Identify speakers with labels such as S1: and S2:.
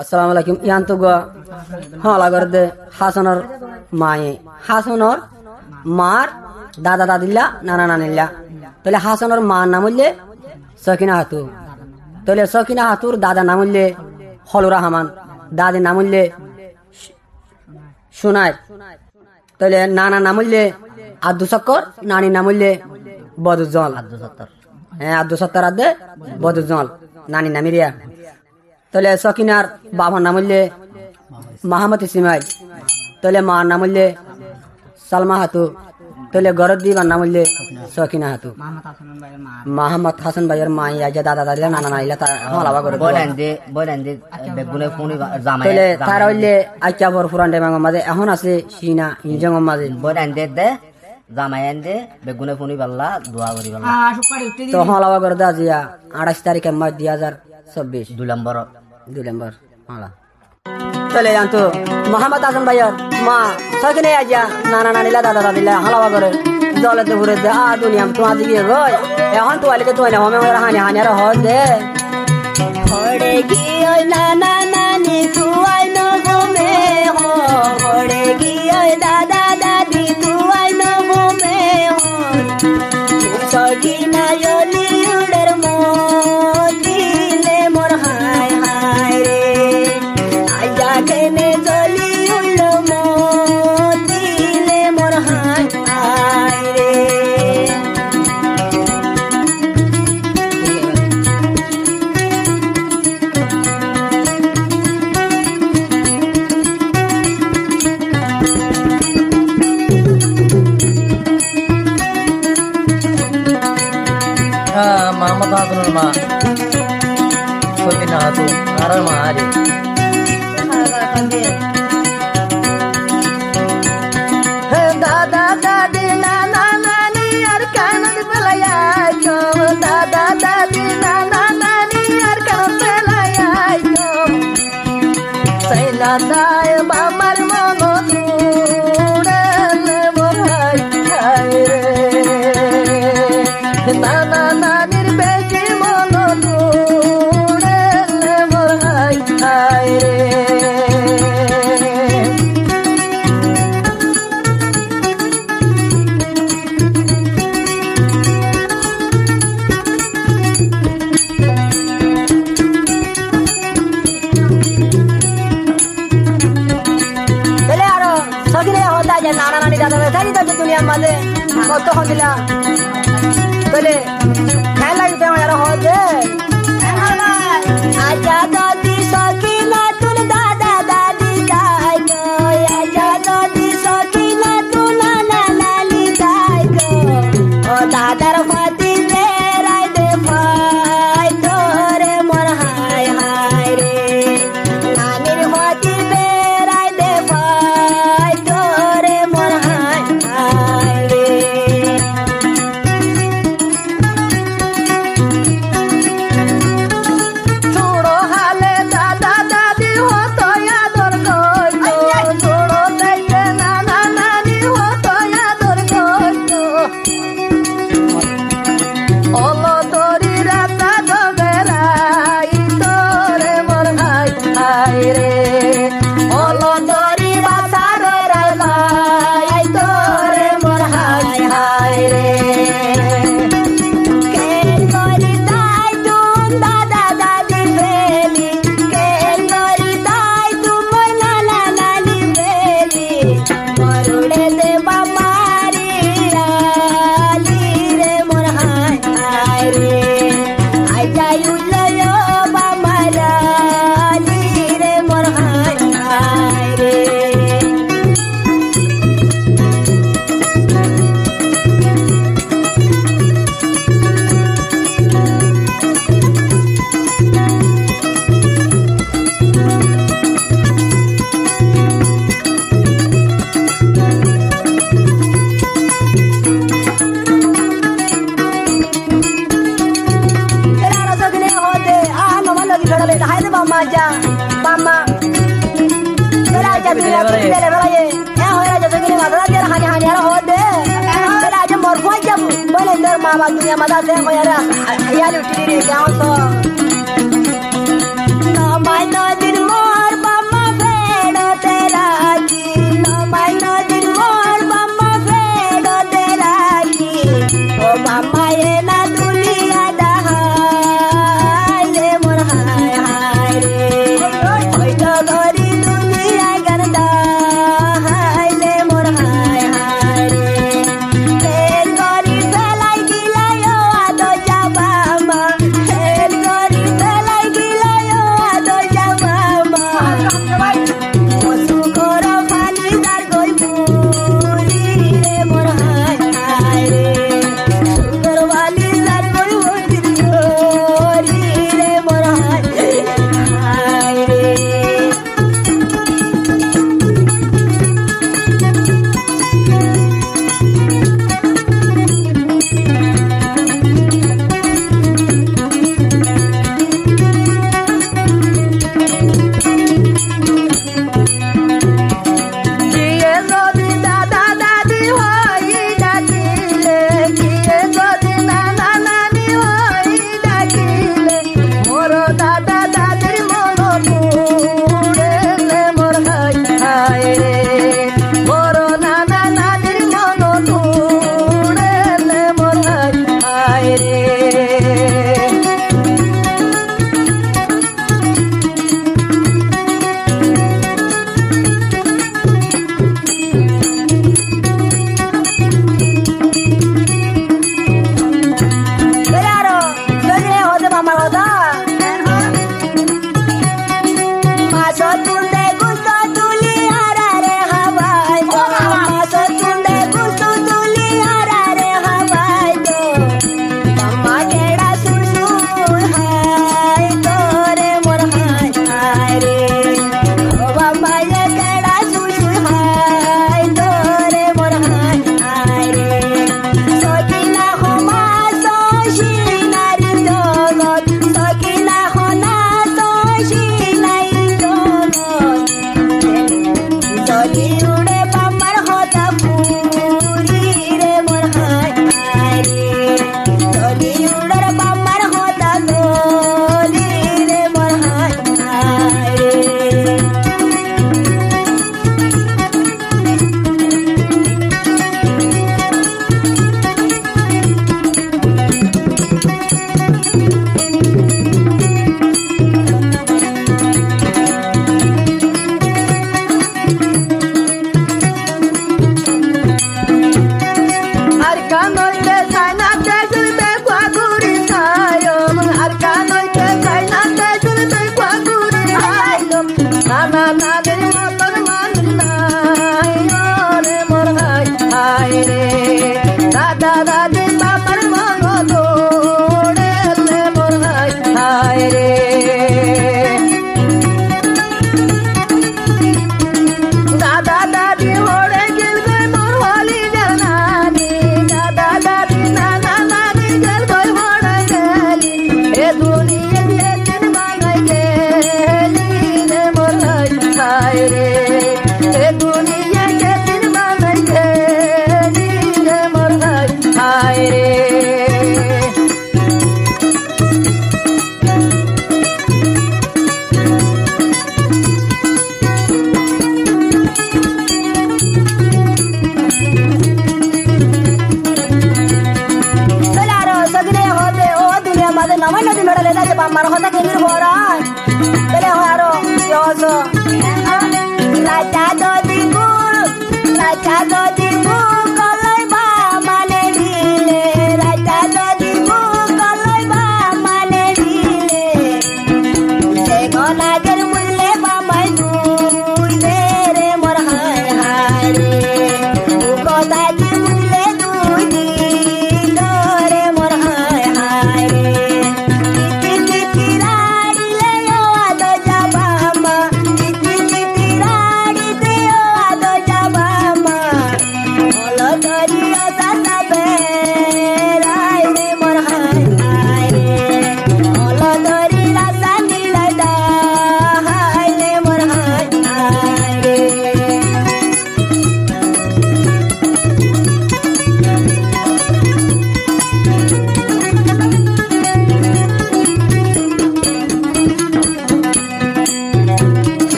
S1: আসসালামু আলাইকুম ইয়ান্তু গো হলা গরদে হাসানর মায়ে হাসানর মার দাদা দাদিল্লা নানা নানিল্লা তাহলে হাসানর মার নাম হইলে সকিনা হাতু তাহলে সকিনা হাতুর দাদা নাম হইলে হলুর রহমান দাদির নাম হইলে সুনাই তাহলে নানা নাম হইলে আব্দুল সক্কর নানির নাম হইলে বদুজ্জল হ্যাঁ আব্দুল সত্তর আদে বদুজ্জল নানির নামিরিয়া তাহলে সকিনার বাবার নাম হইলে মাহমদ ইসমাইল তাহলে মার নাম হইলে সালমা হাতু তাহলে গরদ দিবার নাম হইলে সকিনা হাতু মাহমদ হাসান ভাইয়ের মা আজ দাদা দাদিলা নানা নাইলা হলাবা করে তাহলে তার হইলে আচ্ছা বর ফুরান্ডে মাঙ্গ মাঝে এখন আছে সিনা ইঞ্জং মাঝে
S2: দে জামাইন দে বেগুনে ফুনি বাল্লা দোয়া করি বাল্লা
S1: তো হলাবা করে দা জিয়া 28 তারিখে মাস 2024
S2: 2 নম্বর
S1: হলা চলে জানতো মোহাম্মদ হাসান ভাইয়ার মা সকিনে আজা নানা নানিলা দাদা দাদিলা হলাবা করে জলেতে ঘুরে দে দুনিয়া তোমার দিকে রয় এখন তো আলিকে তো না হমে হানি হানি আর হয় দে
S3: হড়ে গিয়ে নানা নানি তুই ন ঘুমে হো হড়ে গিয়ে দাদা দাদি তুই ন ঘুমে হো সকিনা জলি উড়ের মদিলে মোর হায় হায় রে আজা কেনে জলি উড়ল মদিলে মোর হায় হায় রে
S2: মোহাম্মদ হাসানের মা সকিনা হাতু আর মা আরে
S3: দাদা দাদি নানা নানি আর কানদ বেলায় দাদা দাদি নানা নানি আর কানদ বেলায় সেই দাদায় বাবার মন তুড়লে বড়াই খায় রে নানা নানির বেশি মন তুড়লে বড়াই খায় রে নানা নানি দাদা বেসারি তো দুনিয়ার মাঝে কত হদিলা বলে খেলা দিতে আমার হদে আজা দাদি সকিনা তুল দাদা দাদি যাই গো আজা দাদি সকিনা তুল নানা নানি যাই গো ও দাদার ফাতি দে রাই দে ভাই তোরে মোর হায় হায় রে নানির ফাতি দে রাই দে ভাই তোরে মোর হায় হায় রে छोड़ो हाले दादा दादी हो तो यादर गो छोड़ो दैते नाना नानी हो तो यादर गो ओलो तोरी राता गगराई तोरे मोर हाय हाय रे ओलो तोरी बासार राई तोरे मोर हाय हाय रे দাদা দাদি বেলি কেন করি তাই তুমি নানা নানি বেলি মরুড়ে দেবা মারি আলি রে মোর হায় হায় রে আই যাই উল্লয় বামারা আলি রে মোর হায় হায় রে Mama aja, mama. Bela aja bela bela ye. Ya hoya aja begini madra dia hani hani ara hode. Bela aja morfu aja bu. Bela der mama dunia madra se hoya ra. Ya lu tiri kya ho to. Na mai no din mo Masuk